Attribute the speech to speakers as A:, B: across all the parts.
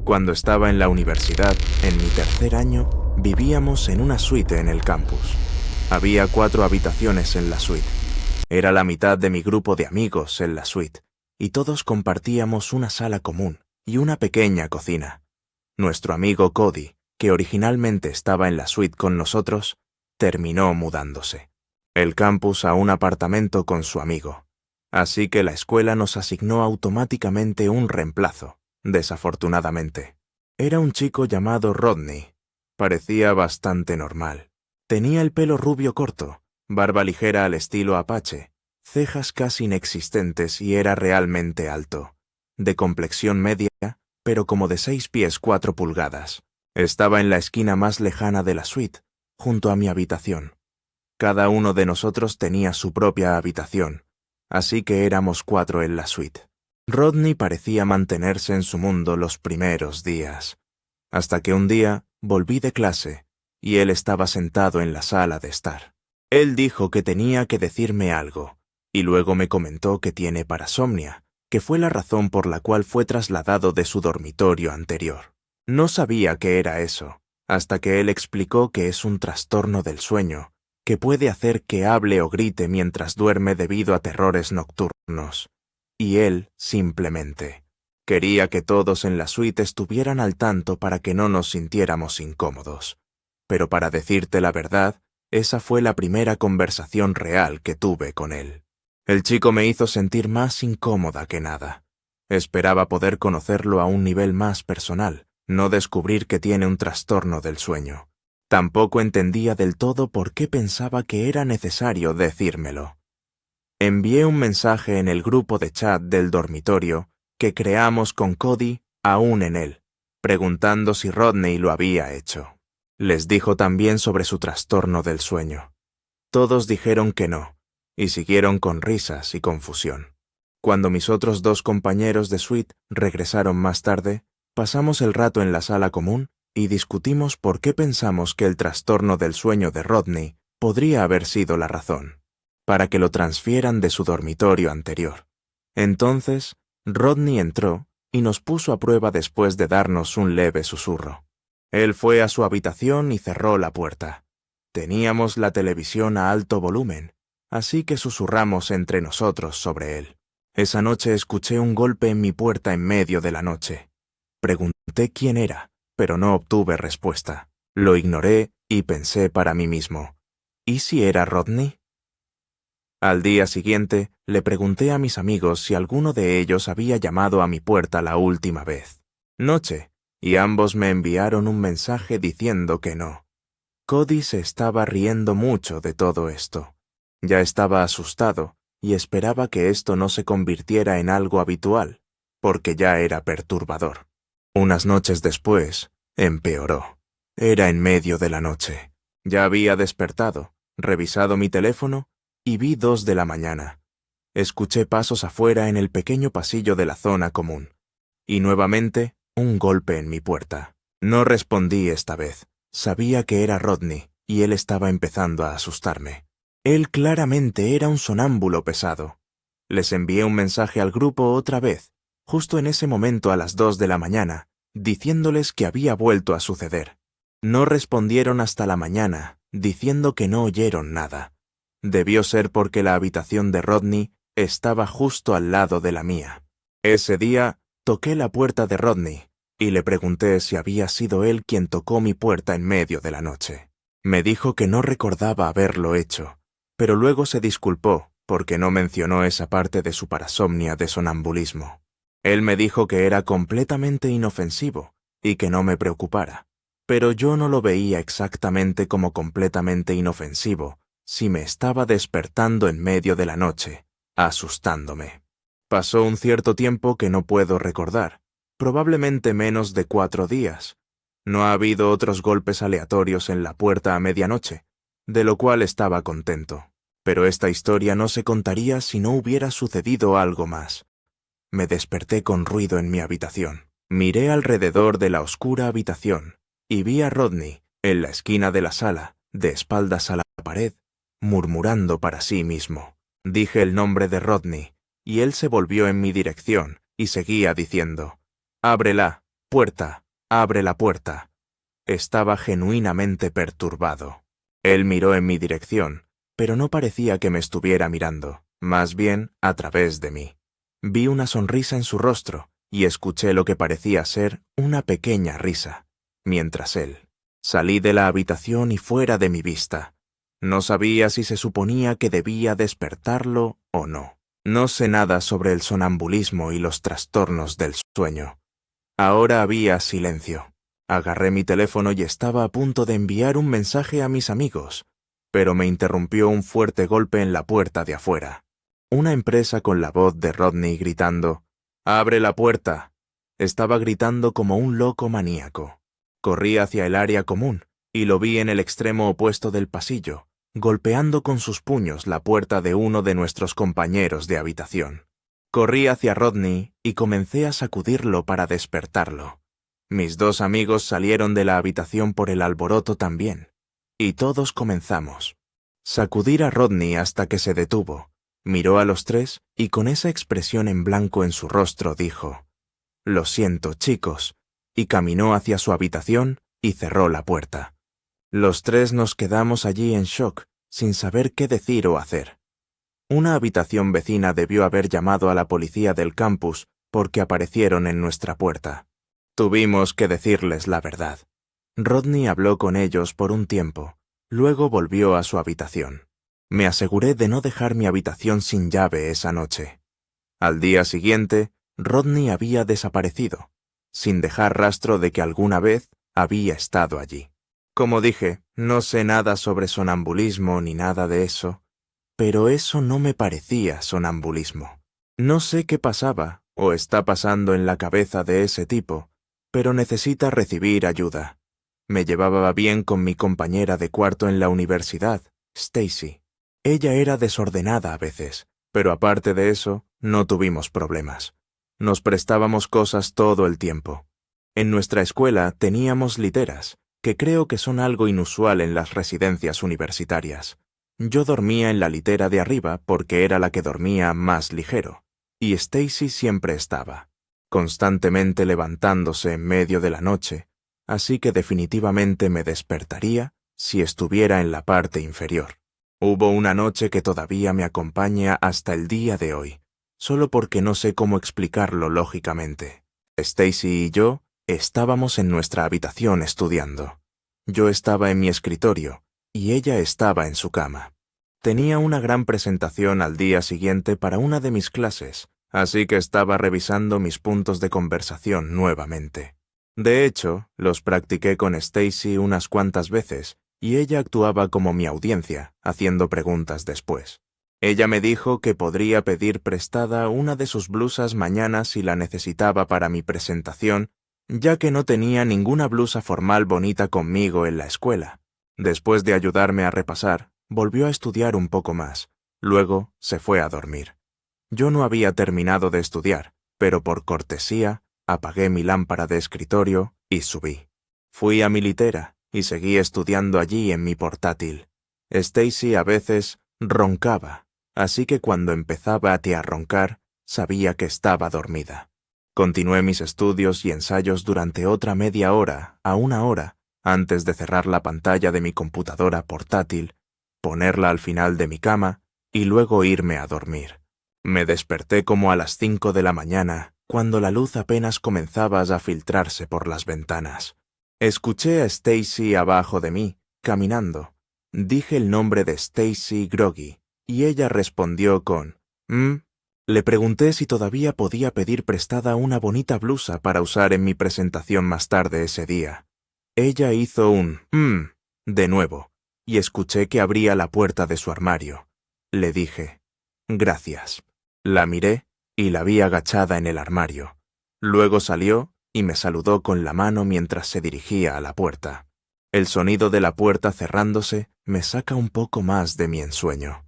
A: Cuando estaba en la universidad, en mi tercer año, vivíamos en una suite en el campus. Había 4 habitaciones en la suite. Era la mitad de mi grupo de amigos en la suite, y todos compartíamos una sala común y una pequeña cocina. Nuestro amigo Cody, que originalmente estaba en la suite con nosotros, terminó mudándose el campus a un apartamento con su amigo. Así que la escuela nos asignó automáticamente un reemplazo, desafortunadamente. Era un chico llamado Rodney. Parecía bastante normal. Tenía el pelo rubio corto, barba ligera al estilo Apache, cejas casi inexistentes y era realmente alto. De complexión media, pero como de 6 pies 4 pulgadas. Estaba en la esquina más lejana de la suite, junto a mi habitación. Cada uno de nosotros tenía su propia habitación, así que éramos 4 en la suite. Rodney parecía mantenerse en su mundo los primeros días, hasta que un día volví de clase y él estaba sentado en la sala de estar. Él dijo que tenía que decirme algo, y luego me comentó que tiene parasomnia, que fue la razón por la cual fue trasladado de su dormitorio anterior. No sabía qué era eso, hasta que él explicó que es un trastorno del sueño, que puede hacer que hable o grite mientras duerme debido a terrores nocturnos. Y él, simplemente, quería que todos en la suite estuvieran al tanto para que no nos sintiéramos incómodos. Pero para decirte la verdad, esa fue la primera conversación real que tuve con él. El chico me hizo sentir más incómoda que nada. Esperaba poder conocerlo a un nivel más personal, no descubrir que tiene un trastorno del sueño. Tampoco entendía del todo por qué pensaba que era necesario decírmelo. Envié un mensaje en el grupo de chat del dormitorio que creamos con Cody aún en él, preguntando si Rodney lo había hecho. Les dijo también sobre su trastorno del sueño. Todos dijeron que no, y siguieron con risas y confusión. Cuando mis otros 2 compañeros de suite regresaron más tarde, pasamos el rato en la sala común y discutimos por qué pensamos que el trastorno del sueño de Rodney podría haber sido la razón, para que lo transfieran de su dormitorio anterior. Entonces, Rodney entró y nos puso a prueba después de darnos un leve susurro. Él fue a su habitación y cerró la puerta. Teníamos la televisión a alto volumen, así que susurramos entre nosotros sobre él. Esa noche escuché un golpe en mi puerta en medio de la noche. Pregunté quién era, pero no obtuve respuesta. Lo ignoré y pensé para mí mismo, ¿y si era Rodney? Al día siguiente, le pregunté a mis amigos si alguno de ellos había llamado a mi puerta la última vez. Noche, y ambos me enviaron un mensaje diciendo que no. Cody se estaba riendo mucho de todo esto. Ya estaba asustado y esperaba que esto no se convirtiera en algo habitual, porque ya era perturbador. Unas noches después, empeoró. Era en medio de la noche. Ya había despertado, revisado mi teléfono y vi 2 de la mañana. Escuché pasos afuera en el pequeño pasillo de la zona común. Y nuevamente, un golpe en mi puerta. No respondí esta vez. Sabía que era Rodney y él estaba empezando a asustarme. Él claramente era un sonámbulo pesado. Les envié un mensaje al grupo otra vez, justo en ese momento a las 2 de la mañana, diciéndoles que había vuelto a suceder. No respondieron hasta la mañana, diciendo que no oyeron nada. Debió ser porque la habitación de Rodney estaba justo al lado de la mía. Ese día, toqué la puerta de Rodney y le pregunté si había sido él quien tocó mi puerta en medio de la noche. Me dijo que no recordaba haberlo hecho, pero luego se disculpó porque no mencionó esa parte de su parasomnia de sonambulismo. Él me dijo que era completamente inofensivo y que no me preocupara, pero yo no lo veía exactamente como completamente inofensivo si me estaba despertando en medio de la noche, asustándome. Pasó un cierto tiempo que no puedo recordar, probablemente menos de 4 días. No ha habido otros golpes aleatorios en la puerta a medianoche, de lo cual estaba contento. Pero esta historia no se contaría si no hubiera sucedido algo más. Me desperté con ruido en mi habitación. Miré alrededor de la oscura habitación y vi a Rodney en la esquina de la sala, de espaldas a la pared, murmurando para sí mismo. Dije el nombre de Rodney y él se volvió en mi dirección y seguía diciendo: «Ábrela, «Puerta, abre la puerta». Estaba genuinamente perturbado. Él miró en mi dirección, pero no parecía que me estuviera mirando, más bien a través de mí. Vi una sonrisa en su rostro y escuché lo que parecía ser una pequeña risa, mientras él. Salí de la habitación y fuera de mi vista. No sabía si se suponía que debía despertarlo o no. No sé nada sobre el sonambulismo y los trastornos del sueño. Ahora había silencio. Agarré mi teléfono y estaba a punto de enviar un mensaje a mis amigos, pero me interrumpió un fuerte golpe en la puerta de afuera. Una empresa con la voz de Rodney gritando, «¡Abre la puerta!». Estaba gritando como un loco maníaco. Corrí hacia el área común y lo vi en el extremo opuesto del pasillo, golpeando con sus puños la puerta de uno de nuestros compañeros de habitación. Corrí hacia Rodney y comencé a sacudirlo para despertarlo. Mis dos amigos salieron de la habitación por el alboroto también, y todos comenzamos. Sacudir a Rodney hasta que se detuvo, miró a los tres y con esa expresión en blanco en su rostro dijo, «Lo siento, chicos», y caminó hacia su habitación y cerró la puerta. Los tres nos quedamos allí en shock, sin saber qué decir o hacer. Una habitación vecina debió haber llamado a la policía del campus porque aparecieron en nuestra puerta. Tuvimos que decirles la verdad. Rodney habló con ellos por un tiempo, luego volvió a su habitación. Me aseguré de no dejar mi habitación sin llave esa noche. Al día siguiente, Rodney había desaparecido, sin dejar rastro de que alguna vez había estado allí. Como dije, no sé nada sobre sonambulismo ni nada de eso, pero eso no me parecía sonambulismo. No sé qué pasaba o está pasando en la cabeza de ese tipo, pero necesita recibir ayuda. Me llevaba bien con mi compañera de cuarto en la universidad, Stacy. Ella era desordenada a veces, pero aparte de eso, no tuvimos problemas. Nos prestábamos cosas todo el tiempo. En nuestra escuela teníamos literas, que creo que son algo inusual en las residencias universitarias. Yo dormía en la litera de arriba porque era la que dormía más ligero, y Stacy siempre estaba, constantemente levantándose en medio de la noche, así que definitivamente me despertaría si estuviera en la parte inferior. Hubo una noche que todavía me acompaña hasta el día de hoy, solo porque no sé cómo explicarlo lógicamente. Stacy y yo estábamos en nuestra habitación estudiando. Yo estaba en mi escritorio y ella estaba en su cama. Tenía una gran presentación al día siguiente para una de mis clases, así que estaba revisando mis puntos de conversación nuevamente. De hecho, los practiqué con Stacy unas cuantas veces, y ella actuaba como mi audiencia, haciendo preguntas después. Ella me dijo que podría pedir prestada una de sus blusas mañana si la necesitaba para mi presentación, ya que no tenía ninguna blusa formal bonita conmigo en la escuela. Después de ayudarme a repasar, volvió a estudiar un poco más. Luego se fue a dormir. Yo no había terminado de estudiar, pero por cortesía apagué mi lámpara de escritorio y subí. Fui a mi litera y seguí estudiando allí en mi portátil. Stacy a veces roncaba, así que cuando empezaba a roncar, sabía que estaba dormida. Continué mis estudios y ensayos durante otra media hora a una hora antes de cerrar la pantalla de mi computadora portátil, ponerla al final de mi cama y luego irme a dormir. Me desperté como a las 5 de la mañana, cuando la luz apenas comenzaba a filtrarse por las ventanas. Escuché a Stacy abajo de mí, caminando. Dije el nombre de Stacy groggy, y ella respondió con «¿Mm?». Le pregunté si todavía podía pedir prestada una bonita blusa para usar en mi presentación más tarde ese día. Ella hizo un de nuevo, y escuché que abría la puerta de su armario. Le dije «Gracias». La miré y la vi agachada en el armario. Luego salió y me saludó con la mano mientras se dirigía a la puerta. El sonido de la puerta cerrándose me saca un poco más de mi ensueño.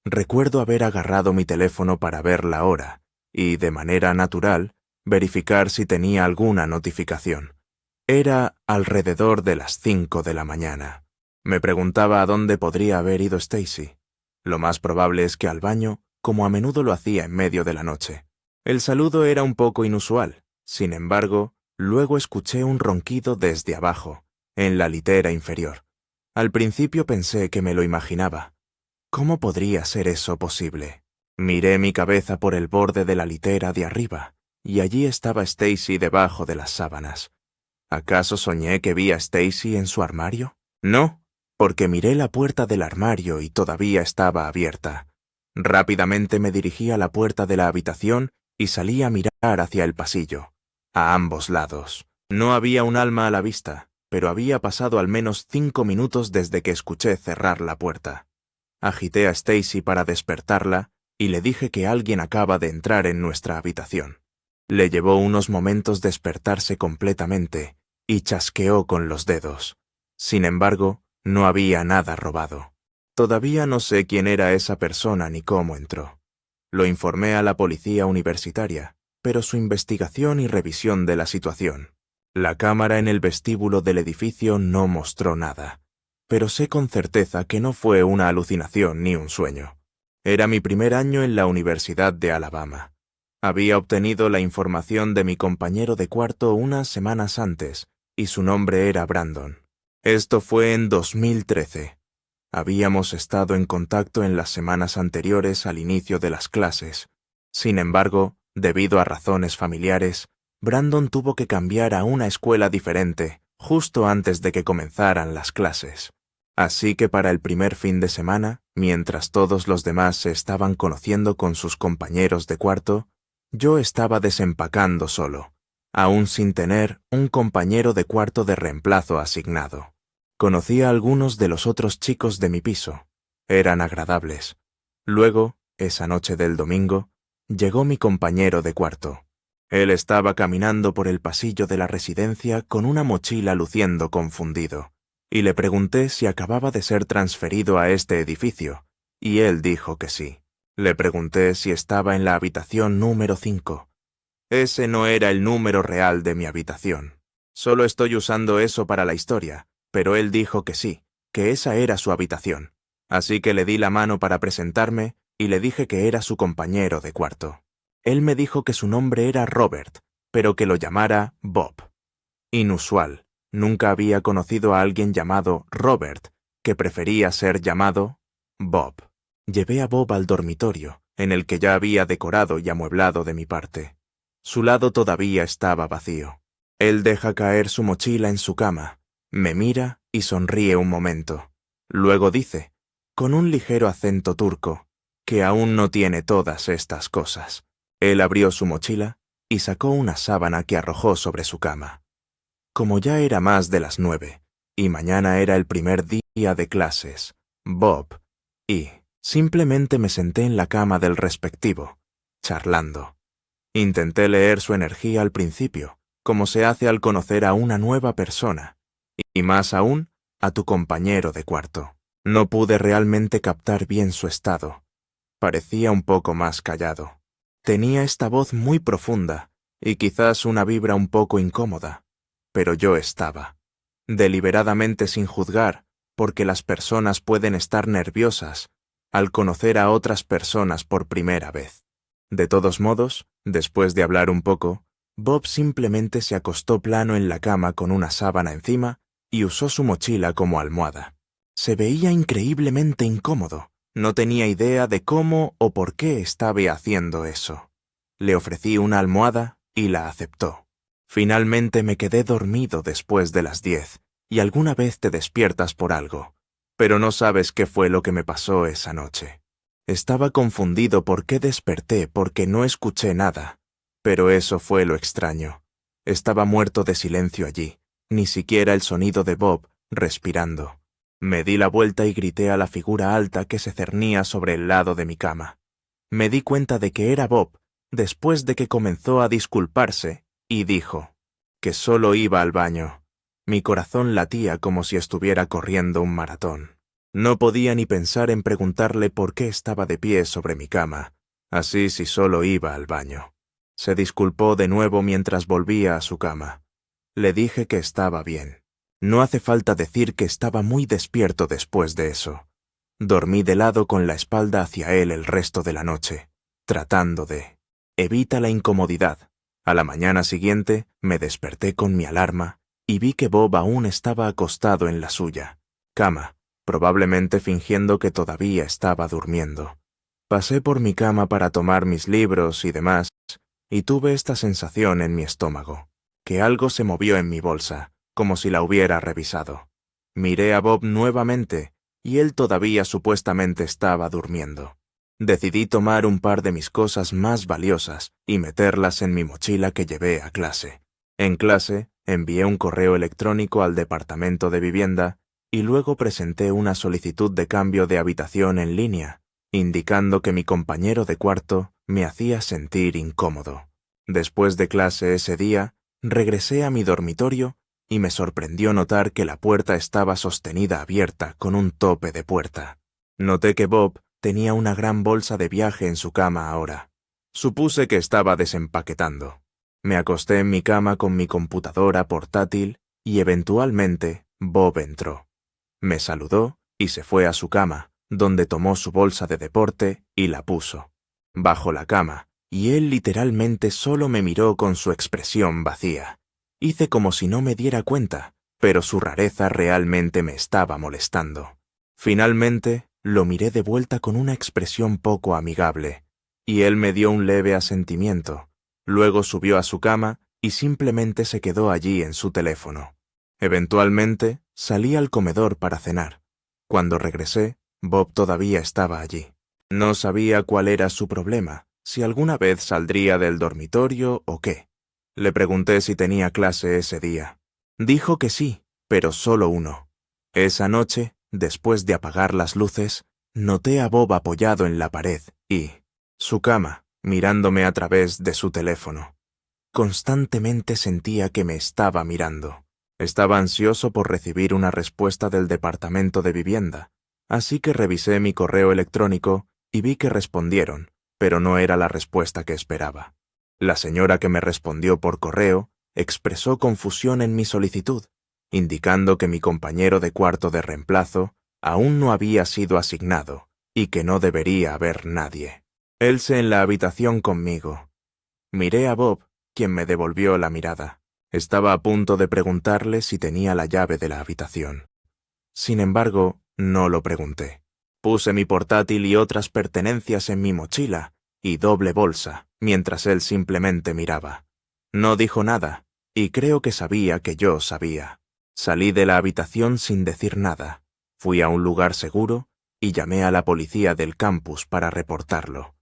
A: Recuerdo haber agarrado mi teléfono para ver la hora y, de manera natural, verificar si tenía alguna notificación. Era alrededor de las 5 de la mañana. Me preguntaba a dónde podría haber ido Stacy. Lo más probable es que al baño, como a menudo lo hacía en medio de la noche. El saludo era un poco inusual. Sin embargo, Luego escuché un ronquido desde abajo, en la litera inferior. Al principio pensé que me lo imaginaba. ¿Cómo podría ser eso posible? Miré mi cabeza por el borde de la litera de arriba, y allí estaba Stacy debajo de las sábanas. ¿Acaso soñé que vi a Stacy en su armario? No, porque miré la puerta del armario y todavía estaba abierta. Rápidamente me dirigí a la puerta de la habitación y salí a mirar hacia el pasillo, a ambos lados. No había un alma a la vista, pero había pasado al menos 5 minutos desde que escuché cerrar la puerta. Agité a Stacy para despertarla y le dije que alguien acaba de entrar en nuestra habitación. Le llevó unos momentos despertarse completamente y chasqueó con los dedos. Sin embargo, no había nada robado. Todavía no sé quién era esa persona ni cómo entró. Lo informé a la policía universitaria, pero su investigación y revisión de la situación. La cámara en el vestíbulo del edificio no mostró nada, pero sé con certeza que no fue una alucinación ni un sueño. Era mi primer año en la Universidad de Alabama. Había obtenido la información de mi compañero de cuarto unas semanas antes, y su nombre era Brandon. Esto fue en 2013. Habíamos estado en contacto en las semanas anteriores al inicio de las clases. Sin embargo, debido a razones familiares, Brandon tuvo que cambiar a una escuela diferente justo antes de que comenzaran las clases. Así que para el primer fin de semana, mientras todos los demás se estaban conociendo con sus compañeros de cuarto, yo estaba desempacando solo, aún sin tener un compañero de cuarto de reemplazo asignado. Conocí a algunos de los otros chicos de mi piso. Eran agradables. Luego, esa noche del domingo, llegó mi compañero de cuarto. Él estaba caminando por el pasillo de la residencia con una mochila luciendo confundido, y le pregunté si acababa de ser transferido a este edificio, y él dijo que sí. Le pregunté si estaba en la habitación número 5. Ese no era el número real de mi habitación. Solo estoy usando eso para la historia, pero él dijo que sí, que esa era su habitación. Así que le di la mano para presentarme y le dije que era su compañero de cuarto. Él me dijo que su nombre era Robert, pero que lo llamara Bob. Inusual, nunca había conocido a alguien llamado Robert, que prefería ser llamado Bob. Llevé a Bob al dormitorio, en el que ya había decorado y amueblado de mi parte. Su lado todavía estaba vacío. Él deja caer su mochila en su cama, me mira y sonríe un momento. Luego dice, con un ligero acento turco, que aún no tiene todas estas cosas. Él abrió su mochila y sacó una sábana que arrojó sobre su cama. Como ya era más de las 9, y mañana era el primer día de clases, Bob y simplemente me senté en la cama del respectivo, charlando. Intenté leer su energía al principio, como se hace al conocer a una nueva persona, y más aún, a tu compañero de cuarto. No pude realmente captar bien su estado. Parecía un poco más callado. Tenía esta voz muy profunda, y quizás una vibra un poco incómoda, pero yo estaba, deliberadamente sin juzgar, porque las personas pueden estar nerviosas al conocer a otras personas por primera vez. De todos modos, después de hablar un poco, Bob simplemente se acostó plano en la cama con una sábana encima y usó su mochila como almohada. Se veía increíblemente incómodo. No tenía idea de cómo o por qué estaba haciendo eso. Le ofrecí una almohada y la aceptó. Finalmente me quedé dormido después de las 10, y alguna vez te despiertas por algo, pero no sabes qué fue lo que me pasó esa noche. Estaba confundido por qué desperté porque no escuché nada, pero eso fue lo extraño. Estaba muerto de silencio allí, ni siquiera el sonido de Bob respirando. Me di la vuelta y grité a la figura alta que se cernía sobre el lado de mi cama. Me di cuenta de que era Bob después de que comenzó a disculparse y dijo que solo iba al baño. Mi corazón latía como si estuviera corriendo un maratón. No podía ni pensar en preguntarle por qué estaba de pie sobre mi cama, así si solo iba al baño. Se disculpó de nuevo mientras volvía a su cama. Le dije que estaba bien. No hace falta decir que estaba muy despierto después de eso. Dormí de lado con la espalda hacia él el resto de la noche, tratando de... Evita la incomodidad. A la mañana siguiente me desperté con mi alarma y vi que Bob aún estaba acostado en la suya cama, probablemente fingiendo que todavía estaba durmiendo. Pasé por mi cama para tomar mis libros y demás, y tuve esta sensación en mi estómago, que algo se movió en mi bolsa, como si la hubiera revisado. Miré a Bob nuevamente, y él todavía supuestamente estaba durmiendo. Decidí tomar un par de mis cosas más valiosas y meterlas en mi mochila que llevé a clase. En clase, envié un correo electrónico al departamento de vivienda y luego presenté una solicitud de cambio de habitación en línea, indicando que mi compañero de cuarto me hacía sentir incómodo. Después de clase ese día, regresé a mi dormitorio y me sorprendió notar que la puerta estaba sostenida abierta con un tope de puerta. Noté que Bob tenía una gran bolsa de viaje en su cama ahora. Supuse que estaba desempaquetando. Me acosté en mi cama con mi computadora portátil y eventualmente Bob entró. Me saludó y se fue a su cama, donde tomó su bolsa de deporte y la puso bajo la cama, y él literalmente solo me miró con su expresión vacía. Hice como si no me diera cuenta, pero su rareza realmente me estaba molestando. Finalmente, lo miré de vuelta con una expresión poco amigable, y él me dio un leve asentimiento. Luego subió a su cama y simplemente se quedó allí en su teléfono. Eventualmente, salí al comedor para cenar. Cuando regresé, Bob todavía estaba allí. No sabía cuál era su problema, si alguna vez saldría del dormitorio o qué. Le pregunté si tenía clase ese día. Dijo que sí, pero solo uno. Esa noche, después de apagar las luces, noté a Bob apoyado en la pared y su cama, mirándome a través de su teléfono. Constantemente sentía que me estaba mirando. Estaba ansioso por recibir una respuesta del departamento de vivienda, así que revisé mi correo electrónico y vi que respondieron, pero no era la respuesta que esperaba. La señora que me respondió por correo expresó confusión en mi solicitud, indicando que mi compañero de cuarto de reemplazo aún no había sido asignado y que no debería haber nadie. Élse en la habitación conmigo. Miré a Bob, quien me devolvió la mirada. Estaba a punto de preguntarle si tenía la llave de la habitación. Sin embargo, no lo pregunté. Puse mi portátil y otras pertenencias en mi mochila y doble bolsa, mientras él simplemente miraba. No dijo nada, y creo que sabía que yo sabía. Salí de la habitación sin decir nada. Fui a un lugar seguro y llamé a la policía del campus para reportarlo.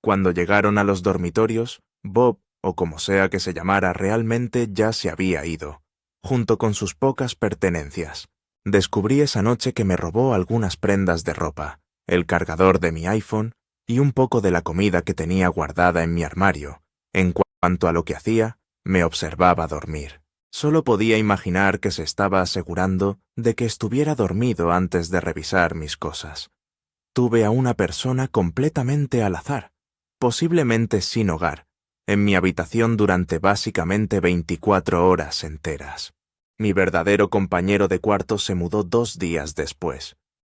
A: Cuando llegaron a los dormitorios, Bob, o como sea que se llamara realmente, ya se había ido, junto con sus pocas pertenencias. Descubrí esa noche que me robó algunas prendas de ropa, el cargador de mi iPhone y un poco de la comida que tenía guardada en mi armario. En cuanto a lo que hacía, me observaba dormir. Solo podía imaginar que se estaba asegurando de que estuviera dormido antes de revisar mis cosas. Tuve a una persona completamente al azar, posiblemente sin hogar, en mi habitación durante básicamente 24 horas enteras. Mi verdadero compañero de cuarto se mudó 2 días después,